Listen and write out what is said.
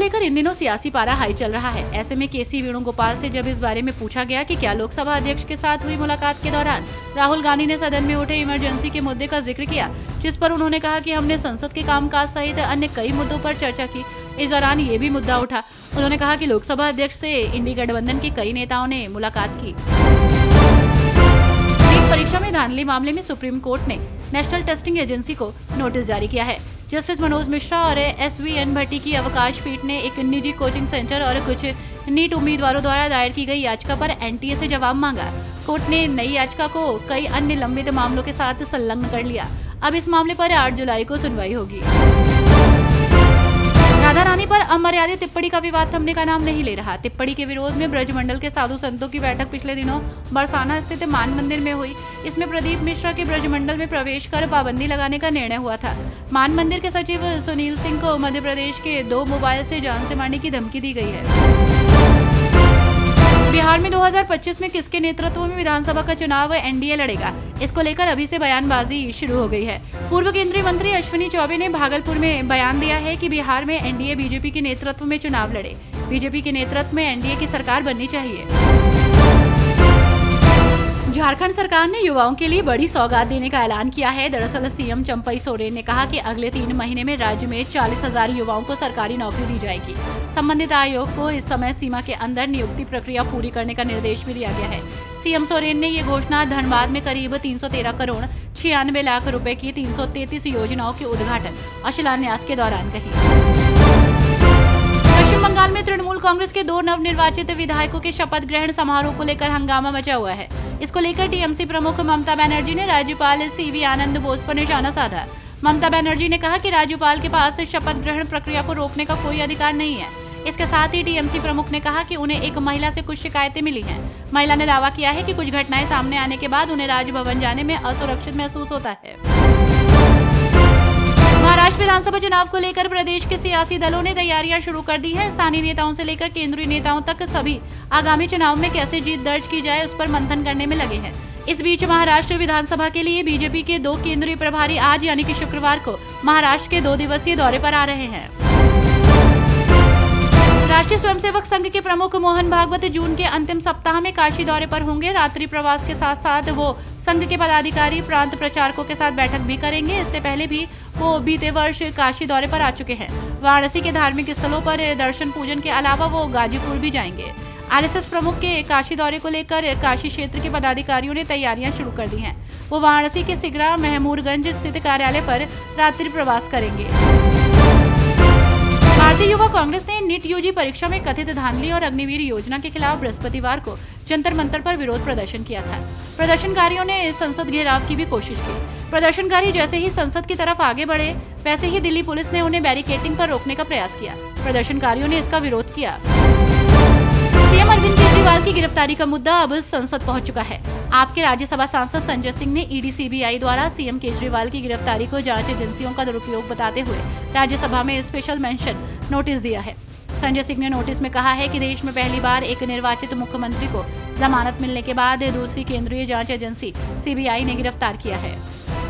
लेकर इन दिनों सियासी पारा हाई चल रहा है। ऐसे में केसी वेणुगोपाल से जब इस बारे में पूछा गया कि क्या लोकसभा अध्यक्ष के साथ हुई मुलाकात के दौरान राहुल गांधी ने सदन में उठे इमरजेंसी के मुद्दे का जिक्र किया, जिस पर उन्होंने कहा कि हमने संसद के कामकाज सहित अन्य कई मुद्दों पर चर्चा की। इस दौरान ये भी मुद्दा उठा। उन्होंने कहा कि लोकसभा अध्यक्ष से इंडी गठबंधन के कई नेताओं ने मुलाकात की। नीट परीक्षा में धांधली मामले में सुप्रीम कोर्ट ने नेशनल टेस्टिंग एजेंसी को नोटिस जारी किया है। जस्टिस मनोज मिश्रा और SVN भट्टी की अवकाश पीठ ने एक निजी कोचिंग सेंटर और कुछ नीट उम्मीदवारों द्वारा दायर की गई याचिका पर NTA से जवाब मांगा। कोर्ट ने नई याचिका को कई अन्य लंबित मामलों के साथ संलग्न कर लिया। अब इस मामले पर 8 जुलाई को सुनवाई होगी। राधा रानी पर अमर्यादित टिप्पणी का विवाद थमने का नाम नहीं ले रहा। टिप्पणी के विरोध में ब्रजमंडल के साधु संतों की बैठक पिछले दिनों बरसाना स्थित मान मंदिर में हुई। इसमें प्रदीप मिश्रा के ब्रजमंडल में प्रवेश कर पाबंदी लगाने का निर्णय हुआ था। मान मंदिर के सचिव सुनील सिंह को मध्य प्रदेश के 2 मोबाइल से जान से मारने की धमकी दी गई है। बिहार में 2025 में किसके नेतृत्व में विधानसभा का चुनाव NDA लड़ेगा, इसको लेकर अभी से बयानबाजी शुरू हो गई है। पूर्व केंद्रीय मंत्री अश्विनी चौबे ने भागलपुर में बयान दिया है कि बिहार में NDA बीजेपी के नेतृत्व में चुनाव लड़े। बीजेपी के नेतृत्व में NDA की सरकार बननी चाहिए। झारखंड सरकार ने युवाओं के लिए बड़ी सौगात देने का ऐलान किया है। दरअसल CM चंपई सोरेन ने कहा कि अगले 3 महीने में राज्य में 40,000 युवाओं को सरकारी नौकरी दी जाएगी। संबंधित आयोग को इस समय सीमा के अंदर नियुक्ति प्रक्रिया पूरी करने का निर्देश भी दिया गया है। CM सोरेन ने ये घोषणा धनबाद में करीब 313 करोड़ 96 लाख रुपए की 333 योजनाओं के उद्घाटन और शिलान्यास के दौरान कही। पश्चिम बंगाल में तृणमूल कांग्रेस के 2 नवनिर्वाचित विधायकों के शपथ ग्रहण समारोह को लेकर हंगामा मचा हुआ है। इसको लेकर TMC प्रमुख ममता बनर्जी ने राज्यपाल CV आनंद बोस पर निशाना साधा। ममता बनर्जी ने कहा कि राज्यपाल के पास शपथ ग्रहण प्रक्रिया को रोकने का कोई अधिकार नहीं है। इसके साथ ही TMC प्रमुख ने कहा कि उन्हें एक महिला से कुछ शिकायतें मिली हैं। महिला ने दावा किया है कि कुछ घटनाएं सामने आने के बाद उन्हें राजभवन जाने में असुरक्षित महसूस होता है। महाराष्ट्र विधानसभा चुनाव को लेकर प्रदेश के सियासी दलों ने तैयारियां शुरू कर दी है। स्थानीय नेताओं से लेकर केंद्रीय नेताओं तक सभी आगामी चुनाव में कैसे जीत दर्ज की जाए उस पर मंथन करने में लगे हैं। इस बीच महाराष्ट्र विधानसभा के लिए बीजेपी के 2 केंद्रीय प्रभारी आज यानी कि शुक्रवार को महाराष्ट्र के 2 दिवसीय दौरे पर आ रहे हैं। राष्ट्रीय स्वयंसेवक संघ के प्रमुख मोहन भागवत जून के अंतिम सप्ताह में काशी दौरे पर होंगे। रात्रि प्रवास के साथ साथ वो संघ के पदाधिकारी प्रांत प्रचारकों के साथ बैठक भी करेंगे। इससे पहले भी वो बीते वर्ष काशी दौरे पर आ चुके हैं। वाराणसी के धार्मिक स्थलों पर दर्शन पूजन के अलावा वो गाजीपुर भी जाएंगे। RSS प्रमुख के काशी दौरे को लेकर काशी क्षेत्र के पदाधिकारियों ने तैयारियां शुरू कर दी हैं। वो वाराणसी के सिगरा महमूरगंज स्थित कार्यालय पर रात्रि प्रवास करेंगे। भारतीय युवा कांग्रेस ने नीट UG परीक्षा में कथित धांधली और अग्निवीर योजना के खिलाफ बृहस्पतिवार को जंतर मंतर पर विरोध प्रदर्शन किया था। प्रदर्शनकारियों ने संसद घेराव की भी कोशिश की। प्रदर्शनकारी जैसे ही संसद की तरफ आगे बढ़े, वैसे ही दिल्ली पुलिस ने उन्हें बैरिकेडिंग पर रोकने का प्रयास किया। प्रदर्शनकारियों ने इसका विरोध किया। CM अरविंद केजरीवाल की गिरफ्तारी का मुद्दा अब संसद पहुंच चुका है। आपके राज्यसभा सांसद संजय सिंह ने ED CBI द्वारा CM केजरीवाल की गिरफ्तारी को जांच एजेंसियों का दुरुपयोग बताते हुए राज्यसभा में स्पेशल मेंशन नोटिस दिया है। संजय सिंह ने नोटिस में कहा है कि देश में पहली बार एक निर्वाचित मुख्यमंत्री को जमानत मिलने के बाद दूसरी केंद्रीय जांच एजेंसी CBI ने गिरफ्तार किया है।